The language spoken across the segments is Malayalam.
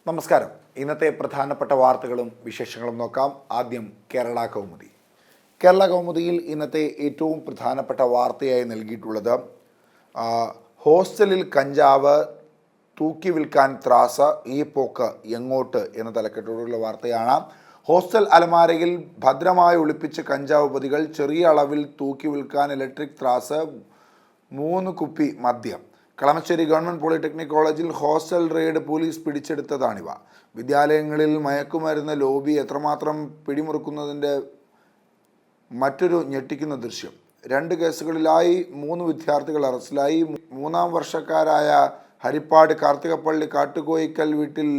നമസ്കാരം. ഇന്നത്തെ പ്രധാനപ്പെട്ട വാർത്തകളും വിശേഷങ്ങളും നോക്കാം. ആദ്യം കേരള കൗമുദി. കേരള കൗമുദിയിൽ ഇന്നത്തെ ഏറ്റവും പ്രധാനപ്പെട്ട വാർത്തയായി നൽകിയിട്ടുള്ളത് ഹോസ്റ്റലിൽ കഞ്ചാവ് തൂക്കി വിൽക്കാൻ ത്രാസ്, ഈ പോക്ക് എങ്ങോട്ട് എന്ന തലക്കെട്ടോടുള്ള വാർത്തയാണ്. ഹോസ്റ്റൽ അലമാരയിൽ ഭദ്രമായി ഒളിപ്പിച്ച കഞ്ചാവ് പൊതികൾ, ചെറിയ അളവിൽ തൂക്കി വിൽക്കാൻ ഇലക്ട്രിക് ത്രാസ്, 3 കുപ്പി മദ്യം. കളമശ്ശേരി ഗവൺമെൻറ് പോളിടെക്നിക് കോളേജിൽ ഹോസ്റ്റൽ റെയ്ഡ് പോലീസ് പിടിച്ചെടുത്തതാണിവ. വിദ്യാലയങ്ങളിൽ മയക്കുമരുന്ന് ലോബി എത്രമാത്രം പിടിമുറുക്കുന്നതിൻ്റെ മറ്റൊരു ഞെട്ടിക്കുന്ന ദൃശ്യം. 2 കേസുകളിലായി 3 വിദ്യാർത്ഥികൾ അറസ്റ്റിലായി. 3ാം വർഷക്കാരായ ഹരിപ്പാട് കാർത്തികപ്പള്ളി കാട്ടുകോയിക്കൽ വീട്ടിൽ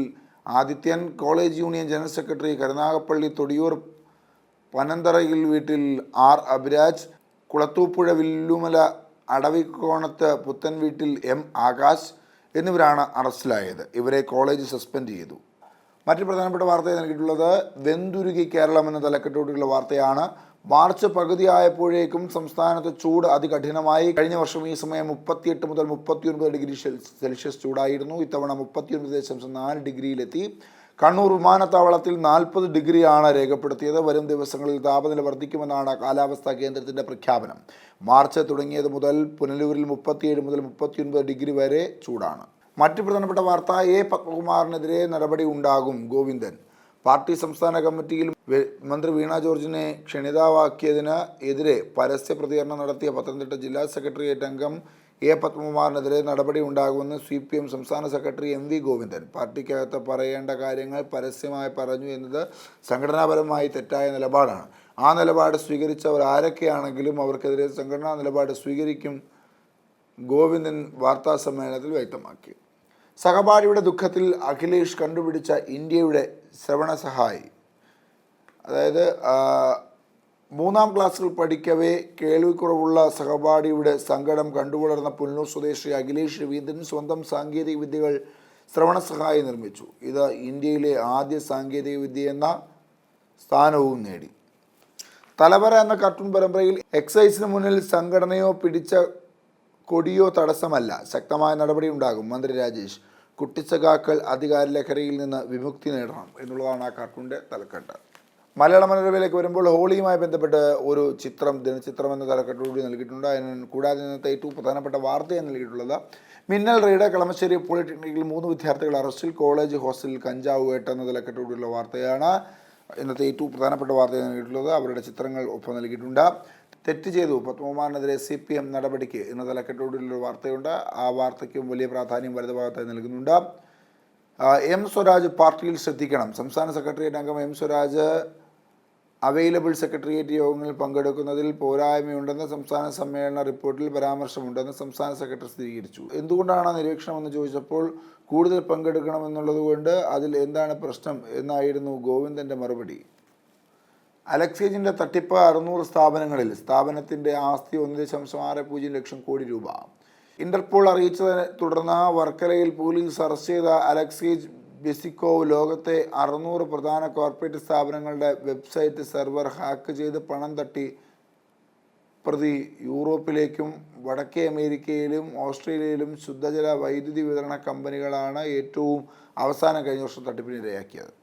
Adithyan, college union general secretary Karunagappally Thodiyoor പനന്തറയിൽ വീട്ടിൽ ആർ അഭിരാജ്, കുളത്തൂപ്പുഴ വില്ലുമല അടവിക്കോണത്ത് പുത്തൻ വീട്ടിൽ എം ആകാശ് എന്നിവരാണ് അറസ്റ്റിലായത്. ഇവരെ കോളേജ് സസ്പെൻഡ് ചെയ്തു. മറ്റൊരു പ്രധാനപ്പെട്ട വാർത്തയായി നൽകിയിട്ടുള്ളത് വെന്തുരുകി കേരളം എന്ന തലക്കെട്ടോടുള്ള വാർത്തയാണ്. മാർച്ച് പകുതിയായപ്പോഴേക്കും സംസ്ഥാനത്ത് ചൂട് അതികഠിനമായി. കഴിഞ്ഞ വർഷം ഈ സമയം 38 മുതൽ 39 ഡിഗ്രി സെൽഷ്യസ് ചൂടായിരുന്നു. ഇത്തവണ 39.4 ഡിഗ്രിയിലെത്തി. കണ്ണൂർ വിമാനത്താവളത്തിൽ 40 ഡിഗ്രിയാണ് രേഖപ്പെടുത്തിയത്. വരും ദിവസങ്ങളിൽ താപനില വർദ്ധിക്കുമെന്നാണ് കാലാവസ്ഥാ കേന്ദ്രത്തിൻ്റെ പ്രഖ്യാപനം. മാർച്ച് തുടങ്ങിയത് മുതൽ പുനലൂരിൽ 37 മുതൽ 39 ഡിഗ്രി വരെ ചൂടാണ്. മറ്റു പ്രധാനപ്പെട്ട വാർത്ത, എ പത്മകുമാറിനെതിരെ നടപടി ഉണ്ടാകും ഗോവിന്ദൻ. പാർട്ടി സംസ്ഥാന കമ്മിറ്റിയിൽ മന്ത്രി വീണ ജോർജിനെ ക്ഷണിതാവാക്കിയതിന് എതിരെ പരസ്യ പ്രതികരണം നടത്തിയ പത്തനംതിട്ട ജില്ലാ സെക്രട്ടേറിയറ്റ് അംഗം എ പത്മകുമാറിനെതിരെ നടപടി ഉണ്ടാകുമെന്ന് CPM സംസ്ഥാന സെക്രട്ടറി MV ഗോവിന്ദൻ. പാർട്ടിക്കകത്ത് പറയേണ്ട കാര്യങ്ങൾ പരസ്യമായി പറഞ്ഞു എന്നത് സംഘടനാപരമായി തെറ്റായ നിലപാടാണ്. ആ നിലപാട് സ്വീകരിച്ചവർ ആരൊക്കെയാണെങ്കിലും അവർക്കെതിരെ സംഘടനാ നിലപാട് സ്വീകരിക്കും ഗോവിന്ദൻ വാർത്താ സമ്മേളനത്തിൽ വ്യക്തമാക്കി. സഹപാഠിയുടെ ദുഃഖത്തിൽ അഖിലേഷ് കണ്ടുപിടിച്ച ഇന്ത്യയുടെ ശ്രവണ സഹായി. അതായത് 3ാം ക്ലാസ്സിൽ പഠിക്കവേ കേൾവിക്കുറവുള്ള സഹപാഠിയുടെ സങ്കടം കണ്ടുപുലർന്ന പുനലൂർ സ്വദേശി അഖിലേഷ് രവീന്ദ്രൻ സ്വന്തം സാങ്കേതിക വിദ്യകൾ ശ്രവണ സഹായി നിർമ്മിച്ചു. ഇത് ഇന്ത്യയിലെ ആദ്യ സാങ്കേതിക വിദ്യ എന്ന സ്ഥാനവും നേടി. തലവര എന്ന കാർട്ടൂൺ പരമ്പരയിൽ എക്സൈസിന് മുന്നിൽ സംഘടനയോ പിടിച്ച കൊടിയോ തടസ്സമല്ല, ശക്തമായ നടപടി ഉണ്ടാകും മന്ത്രി രാജേഷ്. കുട്ടിച്ചകാക്കൾ അധികാര ലഹരിയിൽ നിന്ന് വിമുക്തി നേടണം എന്നുള്ളതാണ് ആ കാർട്ടൂണിൻ്റെ തലക്കെട്ട്. മലയാള മനോരമയിലേക്ക് വരുമ്പോൾ ഹോളിയുമായി ബന്ധപ്പെട്ട് ഒരു ചിത്രം, ദിനചിത്രം എന്ന തലക്കെട്ടോടുകൂടി നൽകിയിട്ടുണ്ട്. കൂടാതെ ഇന്നത്തെ ഏറ്റവും പ്രധാനപ്പെട്ട വാർത്തയാണ് നൽകിയിട്ടുള്ളത് മിന്നൽ റെയ്ഡ്. കളമശ്ശേരി പോളിടെക്നിക്കിൽ 3 വിദ്യാർത്ഥികൾ അറസ്റ്റിൽ. കോളേജ് ഹോസ്റ്റലിൽ കഞ്ചാവ് വേട്ട എന്ന തലക്കെട്ടോടുള്ള വാർത്തയാണ് ഇന്നത്തെ ഏറ്റവും പ്രധാനപ്പെട്ട വാർത്തയാണ് നൽകിയിട്ടുള്ളത്. അവരുടെ ചിത്രങ്ങൾ ഒപ്പം നൽകിയിട്ടുണ്ട്. തെറ്റ് ചെയ്തു പത്മകുമാറിനെതിരെ CPM നടപടിക്ക് എന്ന തലക്കെട്ടോടുള്ള വാർത്തയുണ്ട്. ആ വാർത്തയ്ക്കും വലിയ പ്രാധാന്യം വലതുഭാഗത്തായി നൽകുന്നുണ്ട്. M സ്വരാജ് പാർട്ടിയിൽ ശ്രദ്ധിക്കണം. സംസ്ഥാന സെക്രട്ടേറിയറ്റ് അംഗം M സ്വരാജ് അവൈലബിൾ സെക്രട്ടേറിയറ്റ് യോഗങ്ങളിൽ പങ്കെടുക്കുന്നതിൽ പോരായ്മയുണ്ടെന്ന് സംസ്ഥാന സമ്മേളന റിപ്പോർട്ടിൽ പരാമർശമുണ്ടെന്ന് സംസ്ഥാന സെക്രട്ടറി സ്ഥിരീകരിച്ചു. എന്തുകൊണ്ടാണ് നിരീക്ഷണമെന്ന് ചോദിച്ചപ്പോൾ കൂടുതൽ പങ്കെടുക്കണമെന്നുള്ളത് കൊണ്ട് അതിൽ എന്താണ് പ്രശ്നം എന്നായിരുന്നു ഗോവിന്ദൻ്റെ മറുപടി. അലക്സേജിൻ്റെ തട്ടിപ്പ് 600 സ്ഥാപനങ്ങളിൽ. സ്ഥാപനത്തിൻ്റെ ആസ്തി 1.60 ലക്ഷം കോടി രൂപ. ഇന്റർപോൾ അറിയിച്ചതിനെ തുടർന്ന് വർക്കലയിൽ പോലീസ് അറസ്റ്റ് ചെയ്ത അലക്സേജ് ബെസിക്കോവ് ലോകത്തെ 600 പ്രധാന കോർപ്പറേറ്റ് സ്ഥാപനങ്ങളുടെ വെബ്സൈറ്റ് സെർവർ ഹാക്ക് ചെയ്ത് പണം തട്ടി പ്രതി യൂറോപ്പിലേക്കും വടക്കേ അമേരിക്കയിലും ഓസ്ട്രേലിയയിലും ശുദ്ധജല വൈദ്യുതി വിതരണ കമ്പനികളാണ് ഏറ്റവും അവസാനം കഴിഞ്ഞ വർഷം തട്ടിപ്പിനിരയാക്കിയത്.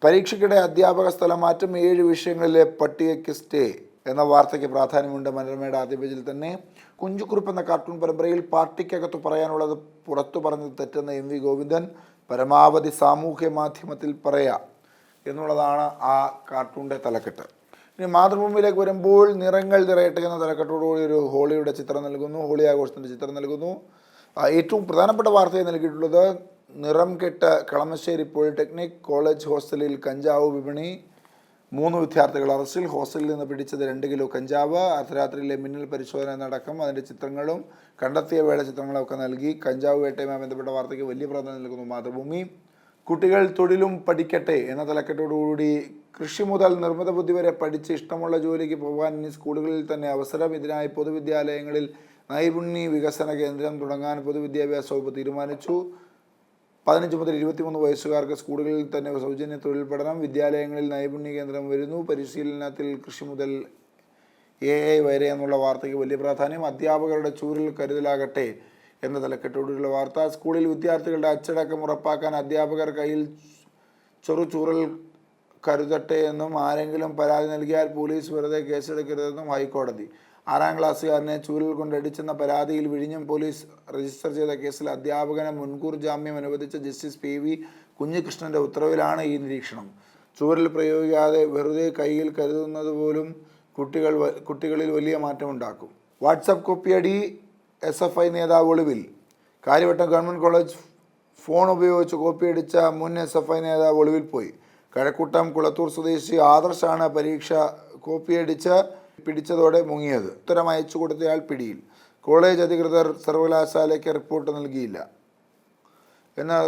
പരീക്ഷയ്ക്കിടെ അധ്യാപക സ്ഥലമാറ്റം, 7 വിഷയങ്ങളിലെ പട്ടികയ്ക്ക് സ്റ്റേ എന്ന വാർത്തയ്ക്ക് പ്രാധാന്യമുണ്ട് മനോരമയുടെ ആദ്യ പേജിൽ തന്നെ. കുഞ്ചുകുറുപ്പ് എന്ന കാർട്ടൂൺ പരമ്പരയിൽ പാർട്ടിക്കകത്ത് പറയാനുള്ളത് പുറത്തു പറഞ്ഞത് തെറ്റെന്ന MV ഗോവിന്ദൻ. പരമാവധി സാമൂഹ്യ മാധ്യമത്തിൽ പറയാം എന്നുള്ളതാണ് ആ കാർട്ടൂണിൻ്റെ തലക്കെട്ട്. ഇനി മാതൃഭൂമിയിലേക്ക് വരുമ്പോൾ നിറങ്ങൾ നിറയട്ടെ എന്ന തലക്കെട്ടോടുകൂടി ഒരു ഹോളിയുടെ ചിത്രം നൽകുന്നു, ഹോളി ആഘോഷത്തിൻ്റെ ചിത്രം നൽകുന്നു. ഏറ്റവും പ്രധാനപ്പെട്ട വാർത്തയായി നൽകിയിട്ടുള്ളത് നിറം കെട്ട് കളമശ്ശേരി പോളിടെക്നിക് കോളേജ് ഹോസ്റ്റലിൽ കഞ്ചാവ് വിപണി. 3 വിദ്യാർത്ഥികൾ അറസ്റ്റിൽ. ഹോസ്റ്റലിൽ നിന്ന് പിടിച്ചത് 2 കിലോ കഞ്ചാവ്. അർദ്ധരാത്രിയിലെ മിന്നൽ പരിശോധന നടക്കം, അതിൻ്റെ ചിത്രങ്ങളും കണ്ടെത്തിയ വേട ചിത്രങ്ങളും ഒക്കെ നൽകി. കഞ്ചാവ് വേട്ടയുമായി ബന്ധപ്പെട്ട വാർത്തയ്ക്ക് വലിയ പ്രാധാന്യം നൽകുന്നു മാതൃഭൂമി. കുട്ടികൾ തൊഴിലും പഠിക്കട്ടെ എന്ന തലക്കെട്ടോടുകൂടി കൃഷി മുതൽ നിർമ്മിത ബുദ്ധി വരെ പഠിച്ച് ഇഷ്ടമുള്ള ജോലിക്ക് പോകാൻ ഇനി സ്കൂളുകളിൽ തന്നെ അവസരം. ഇതിനായി പൊതുവിദ്യാലയങ്ങളിൽ നൈപുണ്യ വികസന കേന്ദ്രം തുടങ്ങാൻ പൊതുവിദ്യാഭ്യാസ വകുപ്പ് തീരുമാനിച്ചു. 15 മുതൽ 23 വയസ്സുകാർക്ക് സ്കൂളുകളിൽ തന്നെ സൗജന്യ തൊഴിൽ പഠനം. വിദ്യാലയങ്ങളിൽ നൈപുണ്യ കേന്ദ്രം വരുന്നു. പരിശീലനത്തിൽ കൃഷി മുതൽ AI വരെ എന്നുള്ള വാർത്തയ്ക്ക് വലിയ പ്രാധാന്യം. അധ്യാപകരുടെ ചൂരിൽ കരുതലാകട്ടെ എന്ന തലക്കെട്ടോടുള്ള വാർത്ത. സ്കൂളിൽ വിദ്യാർത്ഥികളുടെ അച്ചടക്കം ഉറപ്പാക്കാൻ അധ്യാപകർ കയ്യിൽ ചെറുചൂറൽ കരുതട്ടെ എന്നും ആരെങ്കിലും പരാതി നൽകിയാൽ പോലീസ് വെറുതെ കേസെടുക്കരുതെന്നും ഹൈക്കോടതി. 6ാം ക്ലാസ്സുകാരനെ ചൂരൽ കൊണ്ടടിച്ചെന്ന പരാതിയിൽ വിഴിഞ്ഞം പോലീസ് രജിസ്റ്റർ ചെയ്ത കേസിൽ അധ്യാപകന് മുൻകൂർ ജാമ്യം അനുവദിച്ച ജസ്റ്റിസ് PV കുഞ്ഞികൃഷ്ണന്റെ ഉത്തരവിലാണ് ഈ നിരീക്ഷണം. ചൂരൽ പ്രയോഗിക്കാതെ വെറുതെ കയ്യിൽ കരുതുന്നത് പോലും കുട്ടികളിൽ വലിയ മാറ്റമുണ്ടാക്കും. വാട്സാപ്പ് കോപ്പിയടി SFI നേതാവ് ഒളിവിൽ. കാര്യവട്ടം ഗവൺമെൻറ് കോളേജ് ഫോൺ ഉപയോഗിച്ച് കോപ്പിയടിച്ച മുൻ SFI നേതാവ് ഒളിവിൽ പോയി. കഴക്കൂട്ടം കുളത്തൂർ സ്വദേശി ആദർശാണ് പരീക്ഷ കോപ്പിയടിച്ച് പിടിച്ചതോടെ മുങ്ങിയത്. ഉത്തരം അയച്ചു കൊടുത്തയാൾ പിടിയിൽ. കോളേജ് അധികൃതർ സർവകലാശാലയ്ക്ക് റിപ്പോർട്ട് നൽകിയില്ല. എന്നാൽ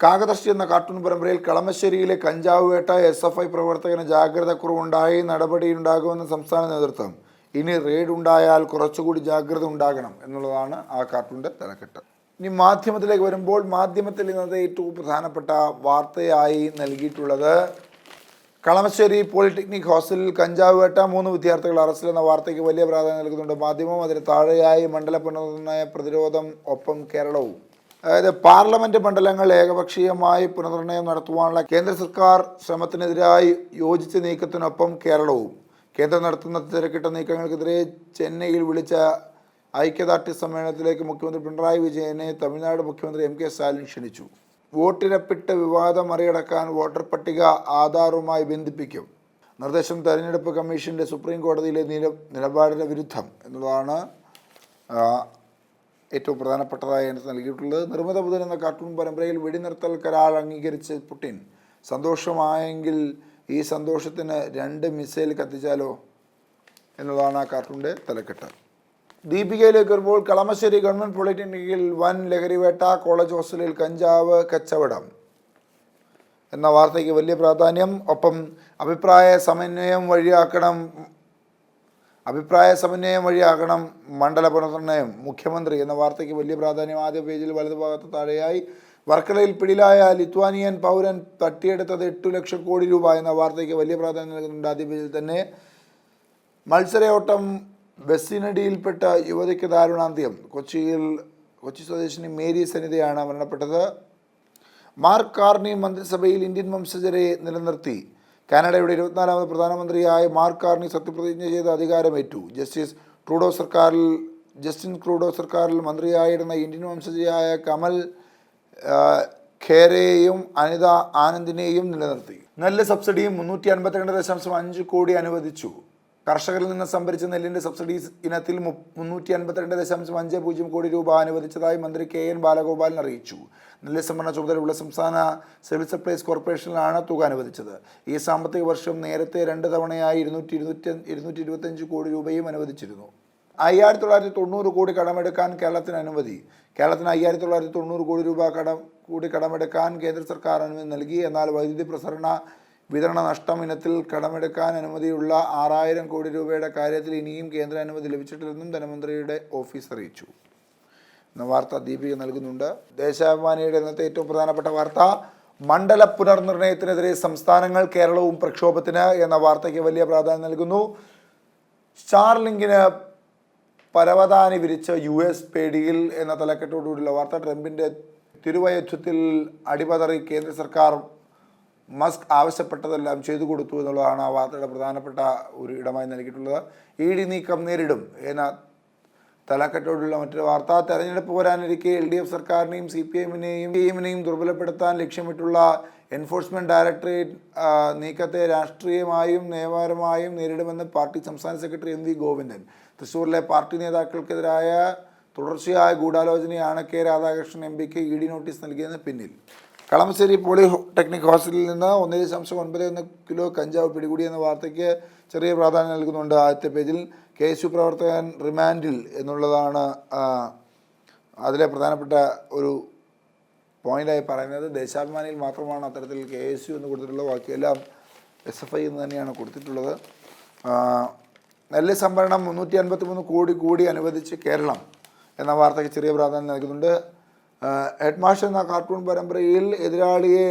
കാകദർശി എന്ന കാർട്ടൂൺ പരമ്പരയിൽ കളമശ്ശേരിയിലെ കഞ്ചാവ് വേട്ട SFI പ്രവർത്തകന് ജാഗ്രത കുറവുണ്ടായി നടപടിയുണ്ടാകുമെന്ന് സംസ്ഥാന നേതൃത്വം. ഇനി റെയ്ഡ് ഉണ്ടായാൽ കുറച്ചുകൂടി ജാഗ്രത ഉണ്ടാകണം എന്നുള്ളതാണ് ആ കാർട്ടൂണിൻ്റെ തലക്കെട്ട്. ഇനി മാധ്യമത്തിലേക്ക് വരുമ്പോൾ മാധ്യമത്തിൽ ഇന്നത്തെ ഏറ്റവും പ്രധാനപ്പെട്ട വാർത്തയായി നൽകിയിട്ടുള്ളത് കളമശ്ശേരി പോളിടെക്നിക് ഹോസ്റ്റലിൽ കഞ്ചാവ് വേട്ട 3 വിദ്യാർത്ഥികൾ അറസ്റ്റിൽ എന്ന വാർത്തയ്ക്ക് വലിയ പ്രാധാന്യം നൽകുന്നുണ്ട് മാധ്യമം. അതിന് താഴെയായി മണ്ഡല പുനർനിർണയ പ്രതിരോധം ഒപ്പം കേരളവും. അതായത് പാർലമെന്റ് മണ്ഡലങ്ങൾ ഏകപക്ഷീയമായി പുനർനിർണയം നടത്തുവാനുള്ള കേന്ദ്ര സർക്കാർ ശ്രമത്തിനെതിരായി യോജിച്ച നീക്കത്തിനൊപ്പം കേരളവും. കേന്ദ്രം നടത്തുന്ന തിരക്കിട്ട നീക്കങ്ങൾക്കെതിരെ ചെന്നൈയിൽ വിളിച്ച ഐക്യദാർഢ്യ സമ്മേളനത്തിലേക്ക് മുഖ്യമന്ത്രി പിണറായി വിജയനെ തമിഴ്നാട് മുഖ്യമന്ത്രി MK സ്റ്റാലിൻ ക്ഷണിച്ചു. വോട്ടിരപ്പിട്ട് വിവാദം മറികടക്കാൻ വോട്ടർ പട്ടിക ആധാറുമായി ബന്ധിപ്പിക്കും. നിർദ്ദേശം തെരഞ്ഞെടുപ്പ് കമ്മീഷന്റെ സുപ്രീം കോടതിയിലെ നിലപാടിന് വിരുദ്ധം എന്നുള്ളതാണ് ഏറ്റവും പ്രധാനപ്പെട്ടതായി നൽകിയിട്ടുള്ളത്. നിർമ്മിത ബുദ്ധൻ എന്ന കാർട്ടൂൺ പരമ്പരയിൽ വെടിനിർത്തൽ കരാർ അംഗീകരിച്ച് പുടിൻ. സന്തോഷമായെങ്കിൽ ഈ സന്തോഷത്തിന് 2 മിസൈൽ കത്തിച്ചാലോ എന്നുള്ളതാണ് ആ കാർട്ടൂണിൻ്റെ തലക്കെട്ട്. ദീപികയിലേക്ക് വരുമ്പോൾ കളമശ്ശേരി ഗവൺമെൻറ് പോളിടെക്നിക്കിൽ വൻ ലഹരിവേട്ട, കോളേജ് ഹോസ്റ്റലിൽ കഞ്ചാവ് കച്ചവടം എന്ന വാർത്തയ്ക്ക് വലിയ പ്രാധാന്യം. ഒപ്പം അഭിപ്രായ സമന്വയം വഴിയാക്കണം മണ്ഡല പുനർനിർണയം മുഖ്യമന്ത്രി എന്ന വാർത്തയ്ക്ക് വലിയ പ്രാധാന്യം. ആദ്യ പേജിൽ വലതുഭാഗത്ത് താഴെയായി വർക്കലയിൽ പിടിയിലായ ലിത്വാനിയൻ പൗരൻ തട്ടിയെടുത്തത് 8 ലക്ഷം കോടി രൂപ എന്ന വാർത്തയ്ക്ക് വലിയ പ്രാധാന്യം നൽകുന്നുണ്ട്. ആദ്യ പേജിൽ തന്നെ മത്സരയോട്ടം ബസ്സിനടിയിൽപ്പെട്ട യുവതിക്ക് ദാരുണാന്ത്യം. കൊച്ചി സ്വദേശിനി മേരി സനിതയാണ് മരണപ്പെട്ടത്. മാർക്ക് കാർണി മന്ത്രിസഭയിൽ ഇന്ത്യൻ വംശജരെ നിലനിർത്തി. കാനഡയുടെ 24ാമത് പ്രധാനമന്ത്രിയായ മാർക്ക് കാർണി സത്യപ്രതിജ്ഞ ചെയ്ത് അധികാരമേറ്റു. ജസ്റ്റിൻ ട്രൂഡോ സർക്കാരിൽ മന്ത്രിയായിരുന്ന ഇന്ത്യൻ വംശജയായ കമൽ ഖേരയെയും അനിത ആനന്ദിനെയും നിലനിർത്തി. നെല്ല് സബ്സിഡിയും 352.5 കോടി അനുവദിച്ചു. കർഷകരിൽ നിന്ന് സംഭരിച്ച നെല്ലിൻ്റെ സബ്സിഡി ഇനത്തിൽ 352.50 കോടി രൂപ അനുവദിച്ചതായി മന്ത്രി KN ബാലഗോപാലൻ അറിയിച്ചു. നെല്ല് സംഭരണ ചുമതലയുള്ള സംസ്ഥാന സിവിൽ സപ്ലൈസ് കോർപ്പറേഷനിലാണ് തുക അനുവദിച്ചത്. ഈ സാമ്പത്തിക വർഷം നേരത്തെ 2 തവണയായി 225 കോടി രൂപയും അനുവദിച്ചിരുന്നു. 5990 കോടി കടമെടുക്കാൻ കേരളത്തിന് അനുമതി. കേരളത്തിന് 5990 കോടി രൂപ കടമെടുക്കാൻ കേന്ദ്ര സർക്കാർ അനുമതി നൽകി. എന്നാൽ വൈദ്യുതി വിതരണ നഷ്ടം ഇനത്തിൽ കടമെടുക്കാൻ അനുമതിയുള്ള 6000 കോടി രൂപയുടെ കാര്യത്തിൽ ഇനിയും കേന്ദ്ര അനുമതി ലഭിച്ചിട്ടില്ലെന്നും ധനമന്ത്രിയുടെ ഓഫീസ് അറിയിച്ചു എന്ന വാർത്ത ദീപിക നൽകുന്നുണ്ട്. ദേശാഭിമാനിയുടെ ഇന്നത്തെ ഏറ്റവും പ്രധാനപ്പെട്ട വാർത്ത മണ്ഡല പുനർനിർണയത്തിനെതിരെ സംസ്ഥാനങ്ങൾ കേരളവും പ്രക്ഷോഭത്തിന് എന്ന വാർത്തയ്ക്ക് വലിയ പ്രാധാന്യം നൽകുന്നു. സ്റ്റാർലിങ്കിന് പരവതാനി വിരിച്ച് US പേടിയിൽ എന്ന തലക്കെട്ടോടുകൂടിയുള്ള വാർത്ത. ട്രംപിൻ്റെ തിരുവയുദ്ധത്തിൽ അടിപതറി കേന്ദ്ര സർക്കാർ മസ്ക് ആവശ്യപ്പെട്ടതെല്ലാം ചെയ്തു കൊടുത്തു എന്നുള്ളതാണ് ആ വാർത്തയുടെ പ്രധാനപ്പെട്ട ഒരു ഇടമായി നൽകിയിട്ടുള്ളത്. ED നീക്കം നേരിടും എന്ന തലക്കെട്ടോടുള്ള മറ്റൊരു വാർത്ത. തെരഞ്ഞെടുപ്പ് വരാനിരിക്കെ LDF സർക്കാരിനെയും CPIM-നെയും ദുർബലപ്പെടുത്താൻ ലക്ഷ്യമിട്ടുള്ള എൻഫോഴ്സ്മെൻറ്റ് ഡയറക്ടറേറ്റ് നീക്കത്തെ രാഷ്ട്രീയമായും നിയമപരമായും നേരിടുമെന്ന് പാർട്ടി സംസ്ഥാന സെക്രട്ടറി MV ഗോവിന്ദൻ. തൃശ്ശൂരിലെ പാർട്ടി നേതാക്കൾക്കെതിരായ തുടർച്ചയായ ഗൂഢാലോചനയാണ് K രാധാകൃഷ്ണൻ MPക്ക് ED നോട്ടീസ് നൽകിയതിന് പിന്നിൽ. കളമശ്ശേരി പോളിടെക്നിക് ഹോസ്റ്റലിൽ നിന്ന് 1.91 കിലോ കഞ്ചാവ് പിടികൂടിയെന്ന വാർത്തയ്ക്ക് ചെറിയ പ്രാധാന്യം നൽകുന്നുണ്ട്. ആദ്യത്തെ പേജിൽ KSU പ്രവർത്തകൻ റിമാൻഡിൽ എന്നുള്ളതാണ് അതിലെ പ്രധാനപ്പെട്ട ഒരു പോയിൻ്റായി പറയുന്നത്. ദേശാഭിമാനിയിൽ മാത്രമാണ് അത്തരത്തിൽ KSU എന്ന് കൊടുത്തിട്ടുള്ളത്. ബാക്കിയെല്ലാം SFI എന്ന് തന്നെയാണ് കൊടുത്തിട്ടുള്ളത്. നെല്ല് സംഭരണം 353 കോടി കൂടി അനുവദിച്ച് കേരളം എന്ന വാർത്തയ്ക്ക് ചെറിയ പ്രാധാന്യം നൽകുന്നുണ്ട്. ഹെഡ് മാസ്റ്റർ എന്ന കാർട്ടൂൺ പരമ്പരയിൽ എതിരാളിയെ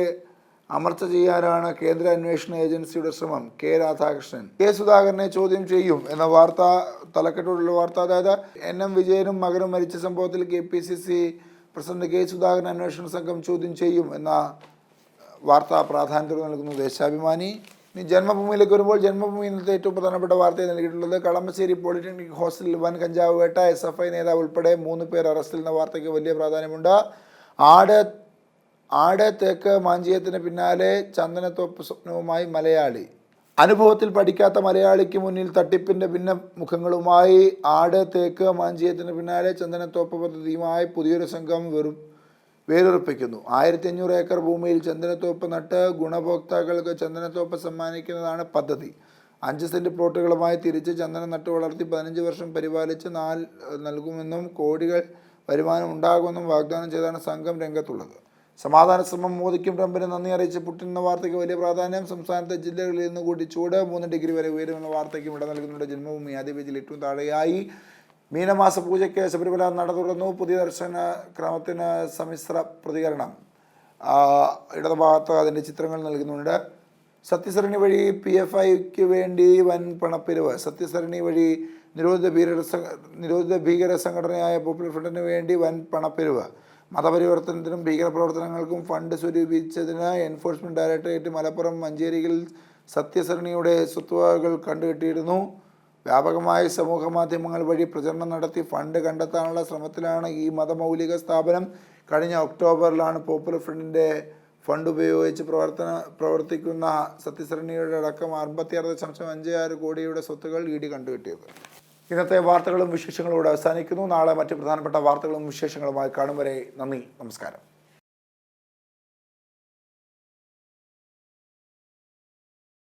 അമർച്ച ചെയ്യാനാണ് കേന്ദ്ര അന്വേഷണ ഏജൻസിയുടെ ശ്രമം. കെ രാധാകൃഷ്ണൻ. കെ സുധാകരനെ ചോദ്യം ചെയ്യും എന്ന വാർത്ത, തലക്കെട്ടോടുള്ള വാർത്ത. അതായത് NM വിജയനും മകനും മരിച്ച സംഭവത്തിൽ KPCC പ്രസിഡന്റ് കെ സുധാകരൻ അന്വേഷണ സംഘം ചോദ്യം ചെയ്യും എന്ന വാർത്ത പ്രാധാന്യം നൽകുന്നു ദേശാഭിമാനി. ഇനി ജന്മഭൂമിയിലേക്ക് വരുമ്പോൾ, ജന്മഭൂമി ഇന്നത്തെ ഏറ്റവും പ്രധാനപ്പെട്ട വാർത്തയെ നൽകിയിട്ടുള്ളത് കളമശ്ശേരി പോളിടെക്നിക് ഹോസ്റ്റലിൽ വൻ കഞ്ചാവ് വേട്ട, SFI നേതാവ് ഉൾപ്പെടെ 3 പേർ അറസ്റ്റിൽ എന്ന വാർത്തയ്ക്ക് വലിയ പ്രാധാന്യമുണ്ട്. ആട് തേക്ക് മാഞ്ചിയത്തിന് പിന്നാലെ ചന്ദനത്തോപ്പ് സ്വപ്നവുമായി മലയാളി. അനുഭവത്തിൽ പഠിക്കാത്ത മലയാളിക്ക് മുന്നിൽ തട്ടിപ്പിൻ്റെ ഭിന്ന മുഖങ്ങളുമായി ആട് തേക്ക് മാഞ്ചിയത്തിന് പിന്നാലെ ചന്ദനത്തോപ്പ് പദ്ധതിയുമായി പുതിയൊരു സംഘം വേരുറപ്പിക്കുന്നു. 1500 ഏക്കർ ഭൂമിയിൽ ചന്ദനത്തോപ്പ് നട്ട് ഗുണഭോക്താക്കൾക്ക് ചന്ദനത്തോപ്പ് സമ്മാനിക്കുന്നതാണ് പദ്ധതി. 5 സെൻറ്റ് പ്ലോട്ടുകളുമായി തിരിച്ച് ചന്ദനം നട്ടു വളർത്തി 15 വർഷം പരിപാലിച്ച് നൽകുമെന്നും കോടികൾ വരുമാനം ഉണ്ടാകുമെന്നും വാഗ്ദാനം ചെയ്താണ് സംഘം രംഗത്തുള്ളത്. സമാധാന ശ്രമം, മോദിക്കും ട്രംപിനും നന്ദി അറിയിച്ച് പുടിൻ എന്ന വാർത്തയ്ക്ക് വലിയ പ്രാധാന്യം. സംസ്ഥാനത്തെ ജില്ലകളിൽ നിന്ന് കൂടി ചൂട് 3 ഡിഗ്രി വരെ ഉയരുമെന്ന വാർത്തയ്ക്കും ഇട നൽകുന്നുണ്ട് ജന്മഭൂമി. ആദ്യ പേജിൽ ഏറ്റവും താഴെയായി മീനമാസ പൂജയ്ക്ക് ശബരിമല നട തുറന്നു. പുതിയ ദർശന ക്രമത്തിന് സമ്മിശ്ര പ്രതികരണം. ഇടതുഭാഗത്ത് അതിൻ്റെ ചിത്രങ്ങൾ നൽകുന്നുണ്ട്. സത്യസരണി വഴി PFIക്ക് വേണ്ടി വൻ പണപ്പിരിവ്. സത്യസരണി വഴി നിരോധിത ഭീകര സംഘടനയായ പോപ്പുലർ ഫ്രണ്ടിന് വേണ്ടി വൻ പണപ്പിരിവ്. മതപരിവർത്തനത്തിനും ഭീകരപ്രവർത്തനങ്ങൾക്കും ഫണ്ട് സ്വരൂപിച്ചതിന് എൻഫോഴ്സ്മെൻറ്റ് ഡയറക്ടറേറ്റ് മലപ്പുറം മഞ്ചേരിയിൽ സത്യസരണിയുടെ സ്വത്തുവകകൾ കണ്ടുകെട്ടിയിരുന്നു. വ്യാപകമായി സമൂഹ മാധ്യമങ്ങൾ വഴി പ്രചരണം നടത്തി ഫണ്ട് കണ്ടെത്താനുള്ള ശ്രമത്തിലാണ് ഈ മതമൗലിക സ്ഥാപനം. കഴിഞ്ഞ ഒക്ടോബറിലാണ് പോപ്പുലർ ഫ്രണ്ടിൻ്റെ ഫണ്ട് ഉപയോഗിച്ച് പ്രവർത്തിക്കുന്ന സത്യസരണിയുടെ അടക്കം 66.56 കോടിയുടെ സ്വത്തുകൾ ED കണ്ടുകെട്ടിയത്. ഇന്നത്തെ വാർത്തകളും വിശേഷങ്ങളും ഇവിടെ അവസാനിക്കുന്നു. നാളെ മറ്റ് പ്രധാനപ്പെട്ട വാർത്തകളും വിശേഷങ്ങളുമായി കാണും വരെ നന്ദി, നമസ്കാരം.